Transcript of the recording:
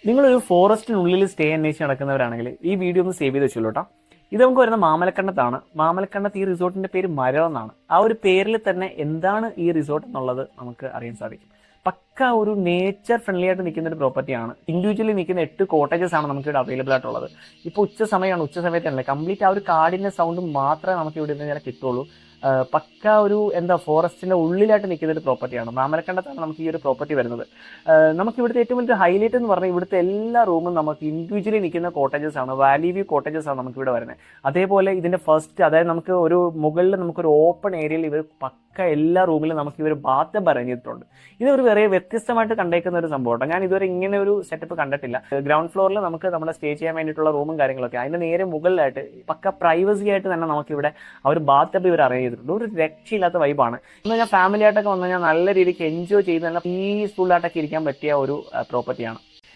നിങ്ങളൊരു ഫോറസ്റ്റിനുള്ളിൽ സ്റ്റേ അന്വേഷിച്ച് നടക്കുന്നവരാണെങ്കിൽ ഈ വീഡിയോ ഒന്ന് സേവ് ചെയ്ത് വെച്ചോളൂ കേട്ടോ. ഇത് നമുക്ക് വരുന്ന മാമലക്കണ്ടത്താണ്. മാമലക്കണ്ടത്ത് ഈ റിസോർട്ടിന്റെ പേര് മരം എന്നാണ്. ആ ഒരു പേരിൽ തന്നെ എന്താണ് ഈ റിസോർട്ട് എന്നുള്ളത് നമുക്ക് അറിയാൻ സാധിക്കും. പക്ക ഒരു നേച്ചർ ഫ്രണ്ട്ലി ആയിട്ട് നിൽക്കുന്ന ഒരു പ്രോപ്പർട്ടിയാണ്. ഇൻഡിവിജ്വലി നിൽക്കുന്ന 8 കോട്ടേജസ് ആണ് നമുക്ക് ഇവിടെ അവൈലബിൾ ആയിട്ടുള്ളത്. ഇപ്പോൾ ഉച്ച സമയമാണ്, ഉച്ച സമയത്തല്ലേ കംപ്ലീറ്റ് ആ ഒരു കാടിന്റെ സൗണ്ട് മാത്രമേ നമുക്ക് ഇവിടെ നിന്ന് കിട്ടുള്ളൂ. പക്ക ഒരു ഫോറസ്റ്റിന്റെ ഉള്ളിലായിട്ട് നിൽക്കുന്ന ഒരു പ്രോപ്പർട്ടിയാണ്. മാമലക്കണ്ടത്താണ് നമുക്ക് ഈ ഒരു പ്രോപ്പർട്ടി വരുന്നത്. നമുക്ക് ഇവിടുത്തെ ഏറ്റവും വലിയ ഹൈലൈറ്റ് എന്ന് പറഞ്ഞാൽ ഇവിടുത്തെ എല്ലാ റൂമും നമുക്ക് ഇൻഡിവിജ്വലി നിൽക്കുന്ന കോട്ടേജസ് ആണ്. വാലി വ്യൂ കോട്ടേജസ് ആണ് നമുക്ക് ഇവിടെ വരുന്നത്. അതേപോലെ ഇതിന്റെ ഫസ്റ്റ്, അതായത് നമുക്ക് ഒരു മുകളിൽ നമുക്കൊരു ഓപ്പൺ ഏരിയയിൽ ഇവർ പക്ക എല്ലാ റൂമിലും നമുക്ക് ഇവർ ബാത്ത് ടബ് അറേഞ്ച് ചെയ്തിട്ടുണ്ട്. ഇത് ഒരു വേറെ വ്യത്യസ്തമായിട്ട് കണ്ടേക്കുന്ന ഒരു സംഭവമാണ്. ഞാൻ ഇതുവരെ ഇങ്ങനെ ഒരു സെറ്റപ്പ് കണ്ടിട്ടില്ല. ഗ്രൗണ്ട് ഫ്ലോറിൽ നമുക്ക് നമ്മുടെ സ്റ്റേ ചെയ്യാൻ വേണ്ടിയിട്ടുള്ള റൂമും കാര്യങ്ങളൊക്കെ, അതിന്റെ നേരെ മുകളിലായിട്ട് പക്ക പ്രൈവസി ആയിട്ട് തന്നെ നമുക്ക് ഇവിടെ ആ ഒരു ബാത്ത് ടബ് ഇവർ അറേഞ്ച് ചെയ്തിട്ടുണ്ട്. ഒരു രക്ഷയില്ലാത്ത വൈബാണ്. എന്നാൽ ഞാൻ ഫാമിലി ആയിട്ടൊക്കെ വന്നു കഴിഞ്ഞാൽ നല്ല രീതിക്ക് എൻജോയ് ചെയ്ത് നല്ല പീസ്ഫുൾ ആയിട്ടൊക്കെ ഇരിക്കാൻ പറ്റിയ ഒരു പ്രോപ്പർട്ടിയാണ്.